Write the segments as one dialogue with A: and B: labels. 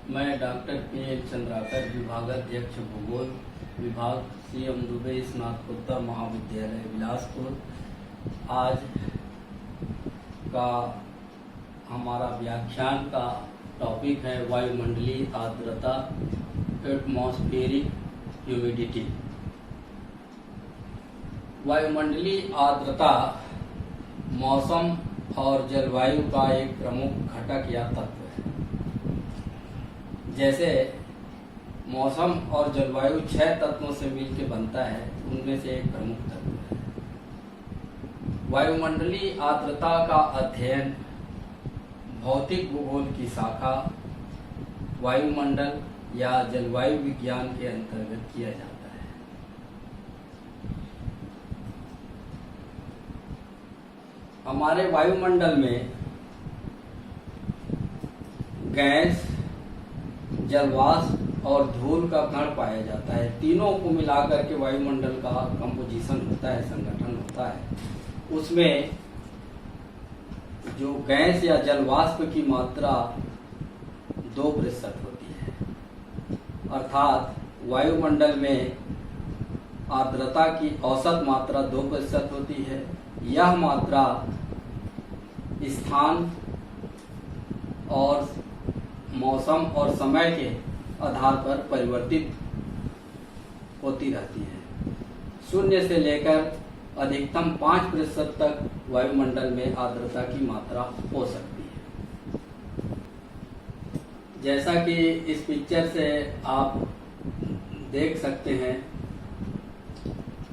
A: मैं doctor P.L. Chandrakar, विभागाध्यक्ष भूगोल विभाग, CM दुबे स्नातकोत्तर महाविद्यालय बिलासपुर। आज का हमारा व्याख्यान का टॉपिक है वायुमंडलीय आर्द्रता, एटमॉस्फेरिक ह्यूमिडिटी। वायुमंडलीय आर्द्रता मौसम और जलवायु का एक प्रमुख घटक या तत्व है। जैसे मौसम और जलवायु 6 तत्वों से मिलकर बनता है, उनमें से एक प्रमुख तत्व है। वायुमंडलीय आर्द्रता का अध्ययन भौतिक भूगोल की शाखा वायुमंडल या जलवायु विज्ञान के अंतर्गत किया जाता है। हमारे वायुमंडल में गैस, जलवाष्प और धूल का कण पाया जाता है। तीनों को मिलाकर के वायुमंडल का कंपोजिशन होता है, संगठन होता है। उसमें जो गैस या जलवाष्प की मात्रा 2% होती है, अर्थात वायुमंडल में आर्द्रता की औसत मात्रा 2% होती है। यह मात्रा स्थान और मौसम और समय के आधार पर परिवर्तित होती रहती है। 0 से लेकर अधिकतम 5% तक वायुमंडल में आर्द्रता की मात्रा हो सकती है। जैसा कि इस पिक्चर से आप देख सकते हैं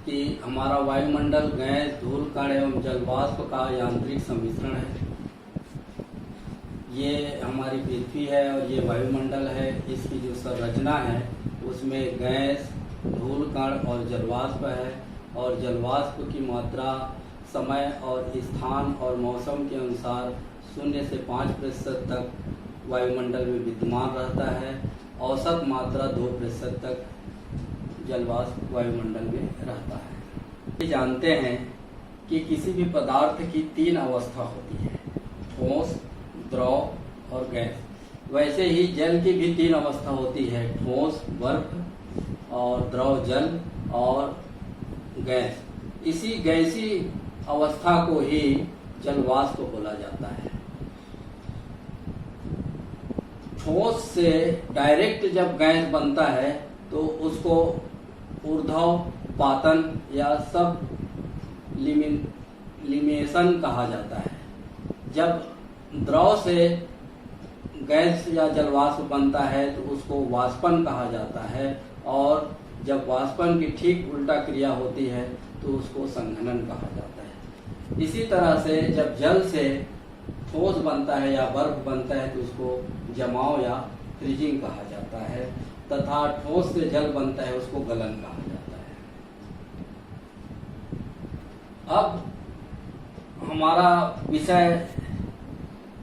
A: कि हमारा वायुमंडल गैस, धूल कण एवं जलवाष्प का यांत्रिक सम्मिश्रण है। ये हमारी पृथ्वी है और ये वायुमंडल है। इसकी जो संरचना है उसमें गैस, धूल कण और जलवाष्प है, और जलवाष्प की मात्रा समय और स्थान और मौसम के अनुसार 0 से 5% तक वायुमंडल में विद्यमान रहता है। औसत मात्रा 2% तक जलवाष्प वायुमंडल में रहता है। ये जानते हैं कि किसी भी पदार्थ की 3 अवस्था होती है, ठोस, द्रव और गैस। वैसे ही जल की भी 3 अवस्था होती है, ठोस बर्फ और द्रव जल और गैस। इसी गैसी अवस्था को ही जलवाष्प बोला जाता है। ठोस से डायरेक्ट जब गैस बनता है तो उसको ऊर्ध्वपातन या सब लिमिनेशन कहा जाता है। जब द्रव से गैस या जलवाष्प बनता है तो उसको वाष्पन कहा जाता है, और जब वाष्पन की ठीक उल्टा क्रिया होती है तो उसको संघनन कहा जाता है। इसी तरह से जब जल से ठोस बनता है या बर्फ बनता है तो उसको जमाव या फ्रीजिंग कहा जाता है, तथा ठोस से जल बनता है उसको गलन कहा जाता है। अब हमारा विषय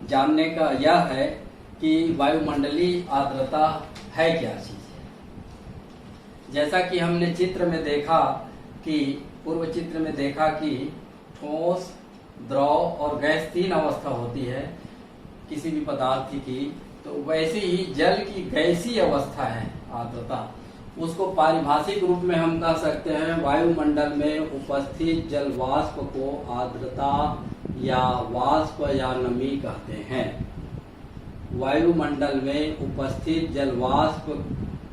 A: जानने का यह है कि वायुमंडलीय आर्द्रता है क्या चीज है। जैसा कि हमने चित्र में देखा कि पूर्व चित्र में देखा कि ठोस, द्रव और गैस 3 अवस्था होती है किसी भी पदार्थ की, तो वैसे ही जल की गैसीय अवस्था है आर्द्रता। उसको पारिभाषिक रूप में हम कह सकते हैं वायुमंडल में उपस्थित जलवाष्प को आर्द्रता या वाष्प या नमी कहते हैं। वायुमंडल में उपस्थित जलवाष्प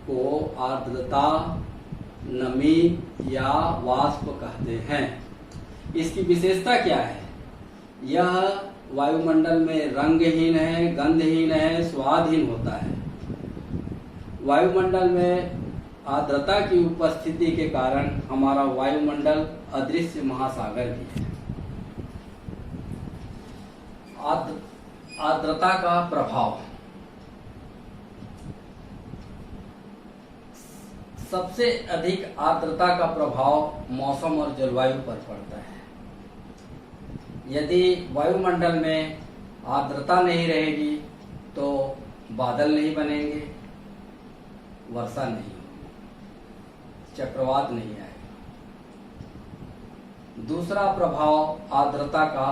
A: को आर्द्रता, नमी या वाष्प कहते हैं। इसकी विशेषता क्या है? यह वायुमंडल में रंगहीन है, गंधहीन है, स्वादहीन होता है। वायुमंडल में आर्द्रता की उपस्थिति के कारण हमारा वायुमंडल अदृश्य महासागर भी है। आर्द्रता का प्रभाव सबसे अधिक आर्द्रता का प्रभाव मौसम और जलवायु पर पड़ता है। यदि वायुमंडल में आर्द्रता नहीं रहेगी तो बादल नहीं बनेंगे, वर्षा नहीं होगी, चक्रवात नहीं आएगा। दूसरा प्रभाव आर्द्रता का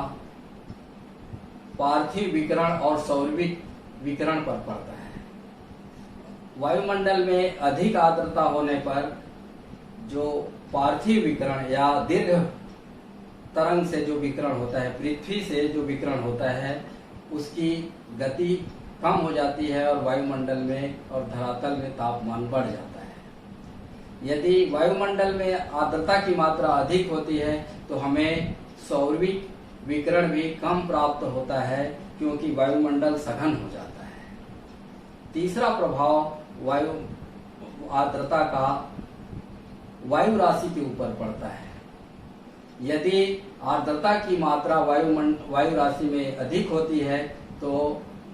A: पार्थिव विकिरण और सौरविक विकिरण पर पड़ता है। वायुमंडल में अधिक आर्द्रता होने पर जो पार्थिव विकिरण या दीर्घ तरंग से जो विकिरण होता है, पृथ्वी से जो विकिरण होता है, उसकी गति कम हो जाती है और वायुमंडल में और धरातल में तापमान बढ़ जाता है। यदि वायुमंडल में आर्द्रता की मात्रा अधिक होती है तो हमें सौरविक विकिरण भी कम प्राप्त होता है, क्योंकि वायुमंडल सघन हो जाता है। तीसरा प्रभाव वायु आर्द्रता का वायु राशि के ऊपर पड़ता है। यदि आर्द्रता की मात्रा वायु राशि में अधिक होती है तो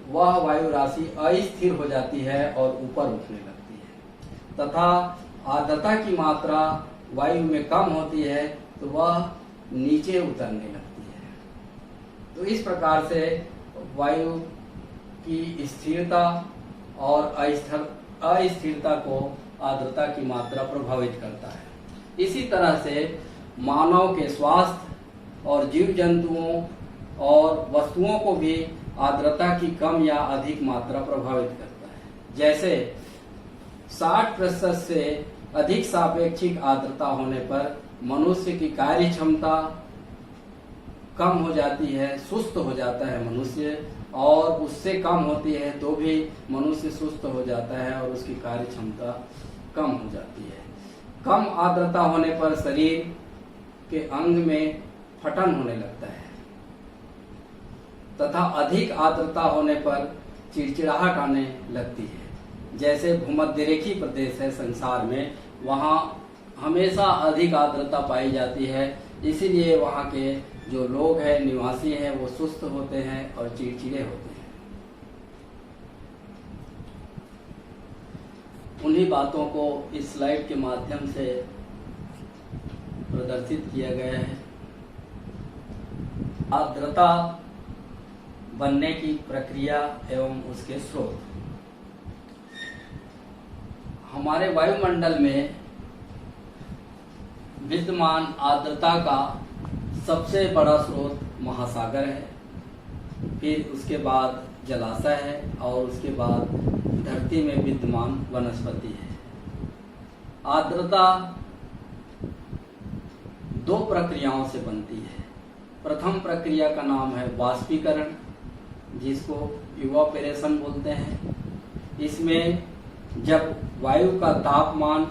A: वह वायु राशि अस्थिर हो जाती है और ऊपर उठने लगती है, तथा आर्द्रता की मात्रा वायु में कम होती है तो वह नीचे उतरने लगती है। तो इस प्रकार से वायु की स्थिरता और अस्थिरता को आर्द्रता की मात्रा प्रभावित करता है। इसी तरह से मानव के स्वास्थ्य और जीव जंतुओं और वस्तुओं को भी आर्द्रता की कम या अधिक मात्रा प्रभावित करता है। जैसे 60% से अधिक सापेक्षिक आर्द्रता होने पर मनुष्य की कार्य क्षमता कम हो जाती है, सुस्त हो जाता है मनुष्य, और उससे कम होती है तो भी मनुष्य सुस्त हो जाता है और उसकी कार्य क्षमता कम हो जाती है। कम आर्द्रता होने पर शरीर के अंग में फटन होने लगता है, तथा अधिक आर्द्रता होने पर चिड़चिड़ाहट आने लगती है। जैसे भूमध्यरेखीय प्रदेश है संसार में, वहाँ हमेशा अधिक आर्द्रता पाई जाती है, इसीलिए वहाँ के जो लोग हैं, निवासी हैं, वो सुस्त होते हैं और चिड़चिड़े होते हैं। उन्हीं बातों को इस स्लाइड के माध्यम से प्रदर्शित किया गया है। आर्द्रता बनने की प्रक्रिया एवं उसके स्रोत। हमारे वायुमंडल में विद्यमान आर्द्रता का सबसे बड़ा स्रोत महासागर है, फिर उसके बाद जलाशय है और उसके बाद धरती में विद्यमान वनस्पति है। आर्द्रता दो प्रक्रियाओं से बनती है। प्रथम प्रक्रिया का नाम है वाष्पीकरण, जिसको इवापोरेशन बोलते हैं। इसमें जब वायु का तापमान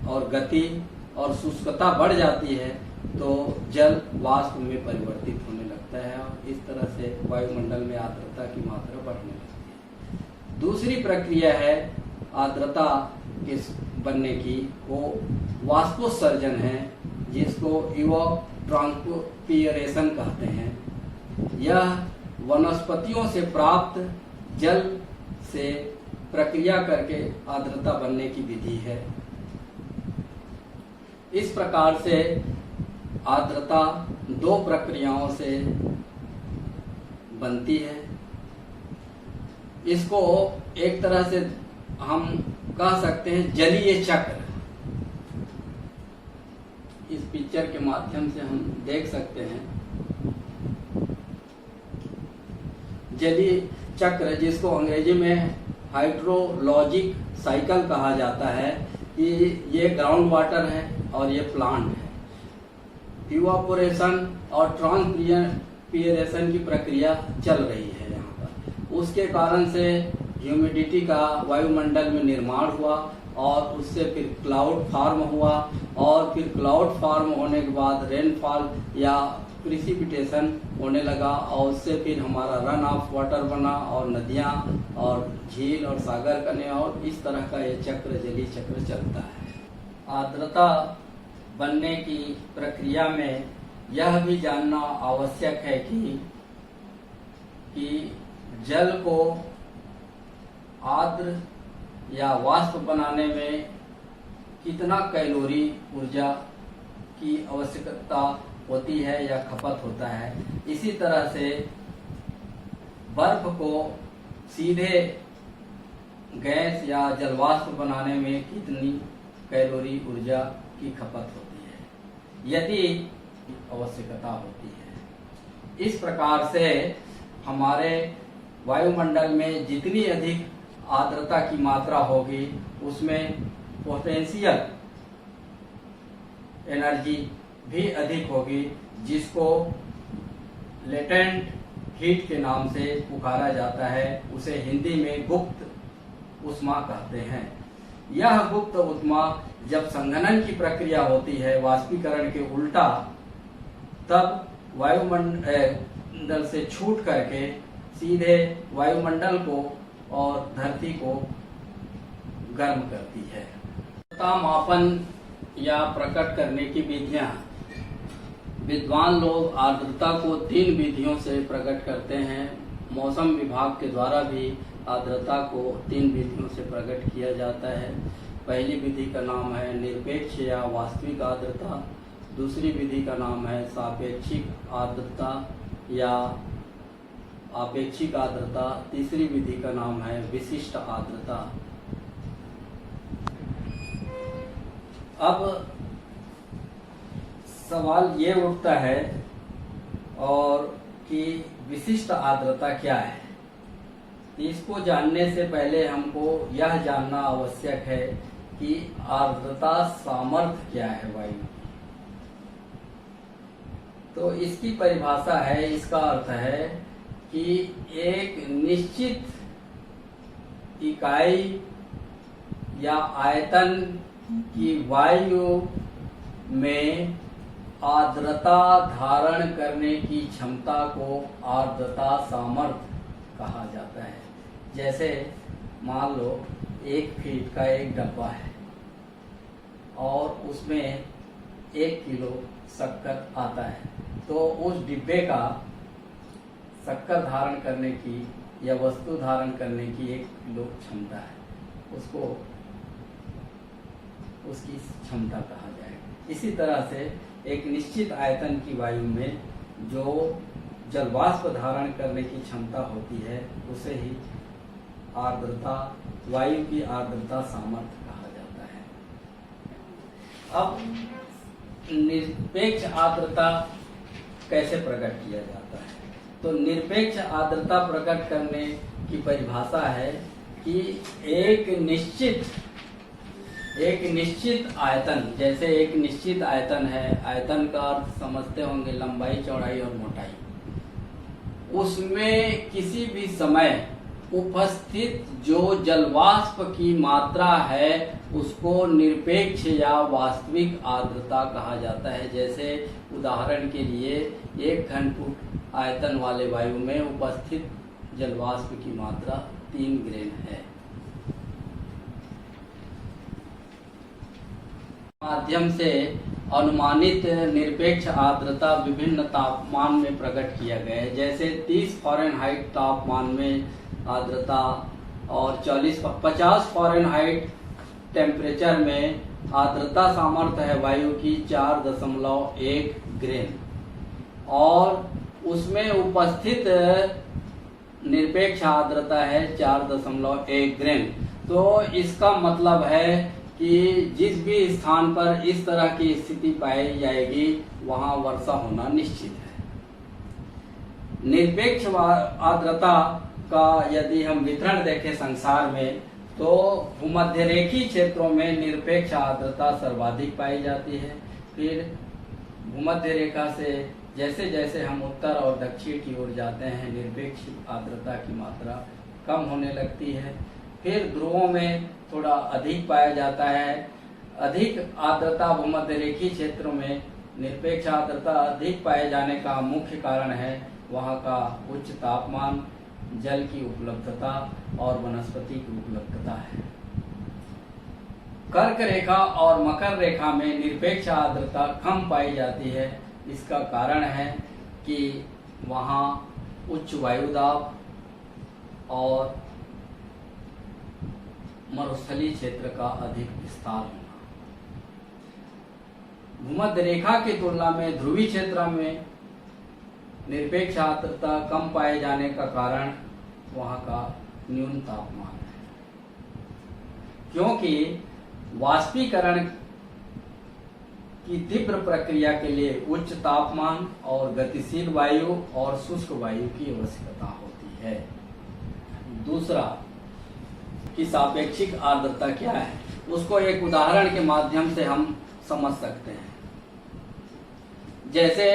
A: और गति और शुष्कता बढ़ जाती है तो जल वाष्प में परिवर्तित होने लगता है और इस तरह से वायुमंडल में आर्द्रता की मात्रा बढ़ने लगती है। दूसरी प्रक्रिया है आर्द्रता के बनने की, वो वाष्पोत्सर्जन है, जिसको इवापोरेशन कहते हैं। यह वनस्पतियों से प्राप्त जल से प्रक्रिया करके आर्द्रता बनने की विधि है। इस प्रकार से आर्द्रता दो प्रक्रियाओं से बनती है। इसको एक तरह से हम कह सकते हैं जलीय चक्र। इस पिक्चर के माध्यम से हम देख सकते हैं जलीय चक्र, जिसको अंग्रेजी में हाइड्रोलॉजिक साइकिल कहा जाता है, कि ये ग्राउंड वाटर है और ये प्लांट है। इवापोरेशन और ट्रांसपिरेशन की प्रक्रिया चल रही है यहाँ पर। उसके कारण से ह्यूमिडिटी का वायुमंडल में निर्माण हुआ और उससे फिर क्लाउड फॉर्म हुआ, और फिर क्लाउड फॉर्म होने के बाद रेनफॉल या प्रिसिपिटेशन होने लगा, और उससे फिर हमारा रन ऑफ वाटर बना और नदियाँ और झील और सागर बने, और इस तरह का ये चक्र, जलीय चक्र चलता है। आर्द्रता बनने की प्रक्रिया में यह भी जानना आवश्यक है कि जल को आर्द्र या वाष्प बनाने में कितना कैलोरी ऊर्जा की आवश्यकता होती है या खपत होता है। इसी तरह से बर्फ को सीधे गैस या जलवाष्प बनाने में कितनी कैलोरी ऊर्जा की खपत होती है, यदि आवश्यकता होती है। इस प्रकार से हमारे वायुमंडल में जितनी अधिक आर्द्रता की मात्रा होगी उसमें पोटेंशियल एनर्जी भी अधिक होगी, जिसको लेटेंट हीट के नाम से पुकारा जाता है। उसे हिंदी में गुप्त ऊष्मा कहते हैं। यह गुप्त ऊष्मा जब संघनन की प्रक्रिया होती है वाष्पीकरण के उल्टा, तब वायुमंडल से छूट करके सीधे वायुमंडल को और धरती को गर्म करती है। आर्द्रता मापन या प्रकट करने की विधियां। विद्वान लोग आर्द्रता को 3 विधियों से प्रकट करते हैं। मौसम विभाग के द्वारा भी आर्द्रता को 3 विधियों से प्रकट किया जाता है। पहली विधि का नाम है निरपेक्ष या वास्तविक आर्द्रता, दूसरी विधि का नाम है सापेक्षिक आर्द्रता या आपेक्षिक आर्द्रता, तीसरी विधि का नाम है विशिष्ट आर्द्रता। अब सवाल ये उठता है और कि विशिष्ट आर्द्रता क्या है। इसको जानने से पहले हमको यह जानना आवश्यक है कि आर्द्रता सामर्थ्य क्या है वायु की। तो इसकी परिभाषा है, इसका अर्थ है कि एक निश्चित इकाई या आयतन की वायु में आर्द्रता धारण करने की क्षमता को आर्द्रता सामर्थ्य कहा जाता है। जैसे मान लो 1 फीट का एक डब्बा है और उसमें 1 किलो शक्कर आता है, तो उस डिब्बे का शक्कर धारण करने की या वस्तु धारण करने की 1 किलो क्षमता है, उसको उसकी क्षमता कहा जाएगा। इसी तरह से एक निश्चित आयतन की वायु में जो जलवाष्प धारण करने की क्षमता होती है उसे ही आर्द्रता, वायु की आर्द्रता सामर्थ्य कहा जाता है। अब निरपेक्ष आर्द्रता कैसे प्रकट किया जाता है? तो निरपेक्ष आर्द्रता प्रकट करने की परिभाषा है कि एक निश्चित आयतन, जैसे एक निश्चित आयतन है, आयतन का अर्थ समझते होंगे लंबाई, चौड़ाई और मोटाई, उसमें किसी भी समय उपस्थित जो जलवाष्प की मात्रा है उसको निरपेक्ष या वास्तविक आर्द्रता कहा जाता है। जैसे उदाहरण के लिए 1 घनफुट आयतन वाले वायु में उपस्थित जलवाष्प की मात्रा 3 ग्रेन है। माध्यम से अनुमानित निरपेक्ष आर्द्रता विभिन्न तापमान में प्रकट किया गया है। जैसे 30 फ़ारेनहाइट तापमान में आर्द्रता और 50 फ़ारेनहाइट टेम्परेचर में आर्द्रता सामर्थ्य है वायु की 4.1 ग्रेन और उसमें उपस्थित निरपेक्ष आर्द्रता है 4.1 ग्रेन। तो इसका मतलब है कि जिस भी स्थान पर इस तरह की स्थिति पाई जाएगी वहां वर्षा होना निश्चित है। निरपेक्ष आर्द्रता का यदि हम वितरण देखें संसार में, तो भूमध्यरेखीय क्षेत्रों में निरपेक्ष आर्द्रता सर्वाधिक पाई जाती है। फिर भूमध्य रेखा से जैसे जैसे हम उत्तर और दक्षिण की ओर जाते हैं निरपेक्ष आर्द्रता की मात्रा कम होने लगती है। फिर ध्रुवों में थोड़ा अधिक पाया जाता है। अधिक आर्द्रता भूमध्य रेखीय क्षेत्रों में निरपेक्ष आर्द्रता अधिक पाए जाने का मुख्य कारण है वहाँ का उच्च तापमान, जल की उपलब्धता और वनस्पति की उपलब्धता है। कर्क रेखा और मकर रेखा में निरपेक्ष आर्द्रता कम पाई जाती है। इसका कारण है कि वहाँ उच्च वायुदाब और मरुस्थलीय क्षेत्र का अधिक विस्तार होना। भूमध्य रेखा की तुलना में ध्रुवीय क्षेत्र में निरपेक्ष आर्द्रता कम पाए जाने का कारण वहाँ का न्यून तापमान है, क्योंकि वाष्पीकरण की तीव्र प्रक्रिया के लिए उच्च तापमान और गतिशील वायु और शुष्क वायु की आवश्यकता होती है। दूसरा, कि सापेक्षिक आर्द्रता क्या है, उसको एक उदाहरण के माध्यम से हम समझ सकते हैं। जैसे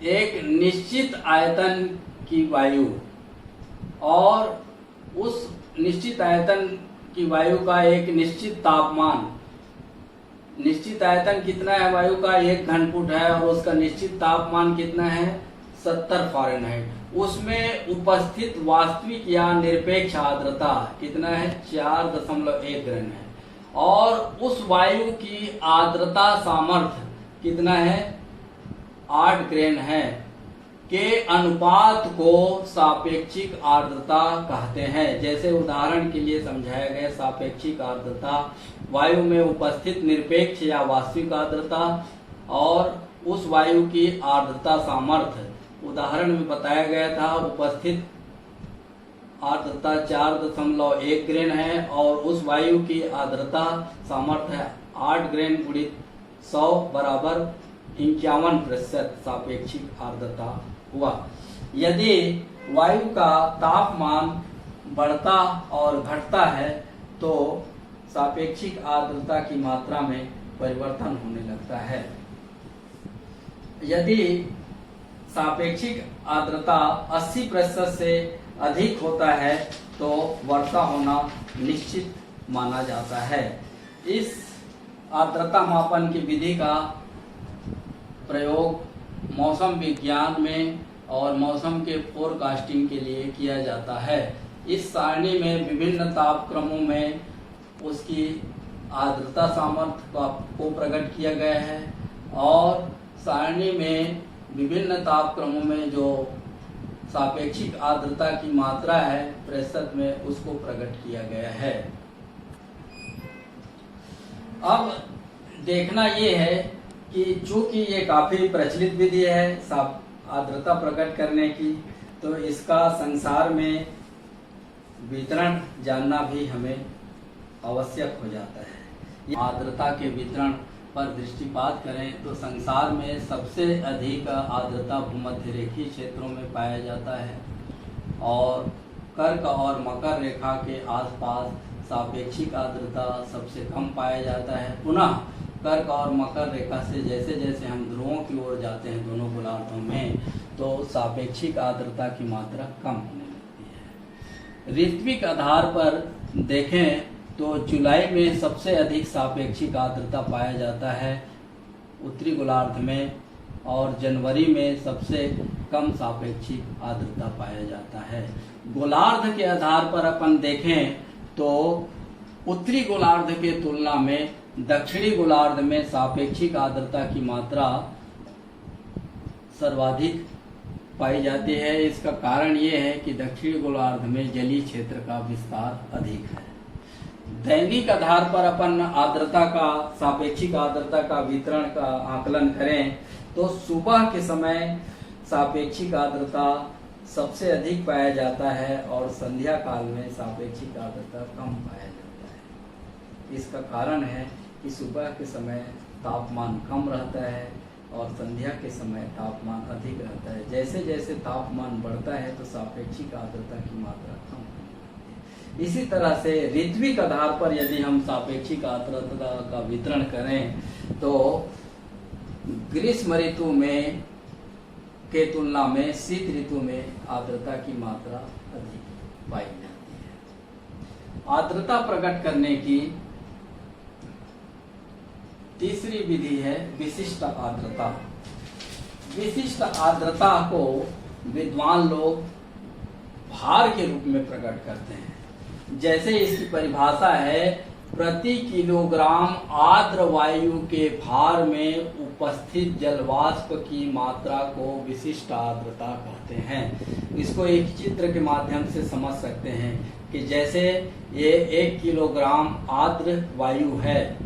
A: एक निश्चित आयतन की वायु और उस निश्चित आयतन की वायु का एक निश्चित तापमान, निश्चित आयतन कितना है वायु का 1 घनफुट है और उसका निश्चित तापमान कितना है 70 फ़ारेनहाइट। उसमें उपस्थित वास्तविक या निरपेक्ष आर्द्रता कितना है 4.1 ग्रेन है और उस वायु की आर्द्रता सामर्थ्य कितना है 8 ग्रेन है के अनुपात को सापेक्षिक आर्द्रता कहते हैं। जैसे उदाहरण के लिए समझाया गया, सापेक्षिक आर्द्रता वायु में उपस्थित निरपेक्ष या वास्तविक आर्द्रता और उस वायु की आर्द्रता सामर्थ्य। उदाहरण में बताया गया था उपस्थित आर्द्रता 4.1 ग्रेन है और उस वायु की आर्द्रता सामर्थ्य है 8 ग्रेन गुणित 100 बराबर 51% सापेक्षिक आर्द्रता हुआ। यदि वायु का तापमान बढ़ता और घटता है तो सापेक्षिक आर्द्रता की मात्रा में परिवर्तन होने लगता है। यदि सापेक्षिक आर्द्रता 80% से अधिक होता है तो वर्षा होना निश्चित माना जाता है। इस आर्द्रता मापन की विधि का प्रयोग मौसम विज्ञान में और मौसम के फोरकास्टिंग के लिए किया जाता है। इस सारणी में विभिन्न तापक्रमों में उसकी आर्द्रता सामर्थ्य को प्रकट किया गया है और सारणी में विभिन्न तापक्रमों में जो सापेक्षिक आर्द्रता की मात्रा है प्रतिशत में उसको प्रकट किया गया है। अब देखना ये है कि चूंकि ये काफी प्रचलित विधि है आर्द्रता प्रकट करने की, तो इसका संसार में वितरण जानना भी हमें आवश्यक हो जाता है। आर्द्रता के वितरण पर दृष्टिपात करें तो संसार में सबसे अधिक आर्द्रता भूमध्य रेखीय क्षेत्रों में पाया जाता है और कर्क और मकर रेखा के आसपास सापेक्षिक आर्द्रता सबसे कम पाया जाता है। पुनः कर्क और मकर रेखा से जैसे जैसे हम ध्रुवों की ओर जाते हैं दोनों गोलार्धों में, तो सापेक्षिक आर्द्रता की मात्रा कम होने लगती है। ऋत्विक आधार पर देखें तो जुलाई में सबसे अधिक सापेक्षिक आर्द्रता पाया जाता है उत्तरी गोलार्ध में और जनवरी में सबसे कम सापेक्षिक आर्द्रता पाया जाता है। गोलार्ध के आधार पर अपन देखें तो उत्तरी गोलार्ध के तुलना में दक्षिणी गोलार्ध में सापेक्षिक आर्द्रता की मात्रा सर्वाधिक पाई जाती है। इसका कारण ये है कि दक्षिणी गोलार्ध में जलीय क्षेत्र का विस्तार अधिक है। दैनिक आधार पर अपन आर्द्रता का सापेक्षिक आर्द्रता का वितरण का आकलन करें तो सुबह के समय सापेक्षिक आर्द्रता सबसे अधिक पाया जाता है और संध्या काल में सापेक्षिक आर्द्रता कम पाया जाता है। इसका कारण है कि सुबह के समय तापमान कम रहता है और संध्या के समय तापमान अधिक रहता है। जैसे जैसे तापमान बढ़ता है तो सापेक्षिक आर्द्रता की मात्रा कम होने लगती है। इसी तरह से ऋत्विक आधार पर यदि हम सापेक्षिक आर्द्रता का वितरण करें तो ग्रीष्म ऋतु में के तुलना में शीत ऋतु में आर्द्रता की मात्रा अधिक पाई जाती है। आर्द्रता प्रकट करने की तीसरी विधि है विशिष्ट आर्द्रता। विशिष्ट आर्द्रता को विद्वान लोग भार के रूप में प्रकट करते हैं। जैसे इसकी परिभाषा है प्रति किलोग्राम आर्द्र वायु के भार में उपस्थित जलवाष्प की मात्रा को विशिष्ट आर्द्रता कहते हैं। इसको एक चित्र के माध्यम से समझ सकते हैं कि जैसे ये 1 किलोग्राम आर्द्र वायु है,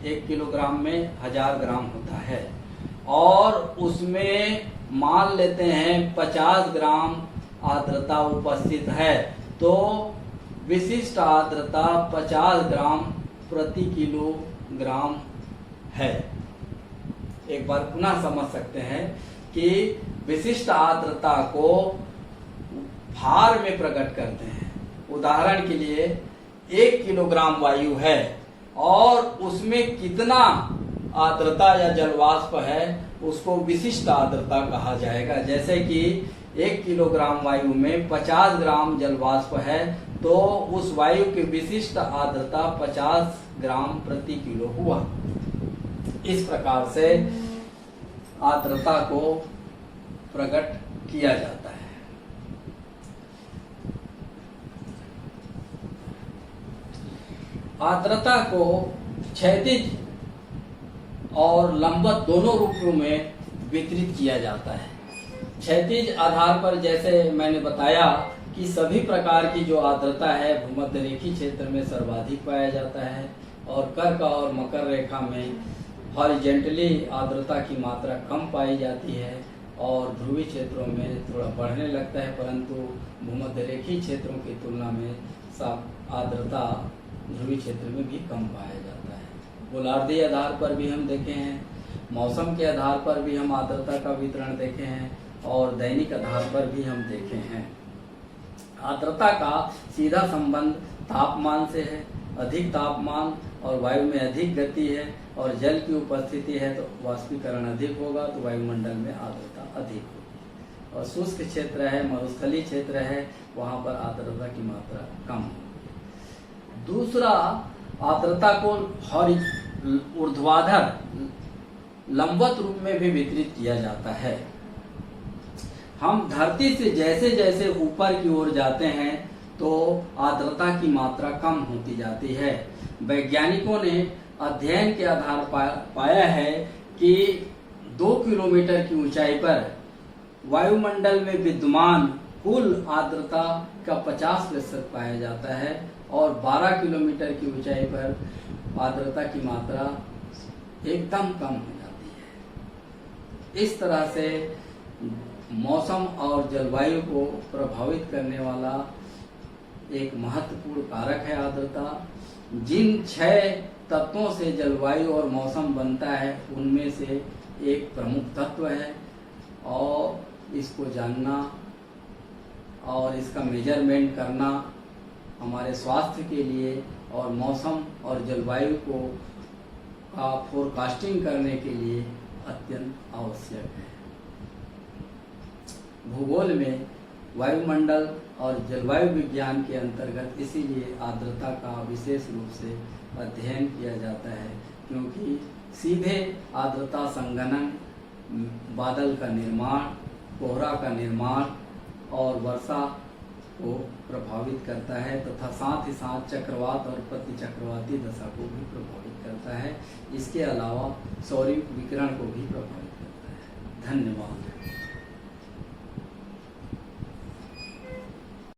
A: 1 किलोग्राम में 1000 ग्राम होता है और उसमें मान लेते हैं 50 ग्राम आर्द्रता उपस्थित है, तो विशिष्ट आर्द्रता 50 ग्राम प्रति किलोग्राम है। एक बार पुनः समझ सकते हैं कि विशिष्ट आर्द्रता को भार में प्रकट करते हैं। उदाहरण के लिए 1 किलोग्राम वायु है और उसमें कितना आर्द्रता या जलवाष्प है उसको विशिष्ट आर्द्रता कहा जाएगा। जैसे कि 1 किलोग्राम वायु में 50 ग्राम जलवाष्प है तो उस वायु की विशिष्ट आर्द्रता 50 ग्राम प्रति किलो हुआ। इस प्रकार से आर्द्रता को प्रकट किया जाता है। आर्द्रता को क्षैतिज और लंबवत दोनों रूपों में वितरित किया जाता है। क्षैतिज आधार पर जैसे मैंने बताया कि सभी प्रकार की जो आर्द्रता है भूमध्य रेखीय क्षेत्र में सर्वाधिक पाया जाता है और कर्क और मकर रेखा में हॉरिजेंटली आर्द्रता की मात्रा कम पाई जाती है और ध्रुवीय क्षेत्रों में थोड़ा बढ़ने लगता है, परंतु भूमध्य रेखीय क्षेत्रों की तुलना में आर्द्रता ध्रुवीय क्षेत्र में भी कम पाया जाता है। गोलार्धीय आधार पर भी हम देखे हैं, मौसम के आधार पर भी हम आर्द्रता का वितरण देखे हैं और दैनिक आधार पर भी हम देखे हैं। आर्द्रता का सीधा संबंध तापमान से है। अधिक तापमान और वायु में अधिक गति है और जल की उपस्थिति है तो वाष्पीकरण अधिक होगा तो वायुमंडल में आर्द्रता अधिक होगी। और शुष्क क्षेत्र है, मरुस्थलीय क्षेत्र है, वहां पर आर्द्रता की मात्रा कम होगी। दूसरा, आर्द्रता को ऊर्ध्वाधर लंबवत रूप में भी वितरित किया जाता है। हम धरती से जैसे जैसे ऊपर की ओर जाते हैं तो आर्द्रता की मात्रा कम होती जाती है। वैज्ञानिकों ने अध्ययन के आधार पाया है कि 2 किलोमीटर की ऊंचाई पर वायुमंडल में विद्यमान कुल आर्द्रता का 50% पाया जाता है और 12 किलोमीटर की ऊंचाई पर आर्द्रता की मात्रा एकदम कम हो जाती है। इस तरह से मौसम और जलवायु को प्रभावित करने वाला एक महत्वपूर्ण कारक है आर्द्रता। जिन 6 तत्वों से जलवायु और मौसम बनता है उनमें से एक प्रमुख तत्व है और इसको जानना और इसका मेजरमेंट करना हमारे स्वास्थ्य के लिए और मौसम और जलवायु को का फोरकास्टिंग करने के लिए अत्यंत आवश्यक है। भूगोल में वायुमंडल और जलवायु विज्ञान के अंतर्गत इसीलिए आर्द्रता का विशेष रूप से अध्ययन किया जाता है, क्योंकि सीधे आर्द्रता संघनन, बादल का निर्माण, कोहरा का निर्माण और वर्षा को प्रभावित करता है तथा साथ ही साथ चक्रवात और प्रतिचक्रवाती दशा को भी प्रभावित करता है। इसके अलावा सौर विकिरण को भी प्रभावित करता है। धन्यवाद।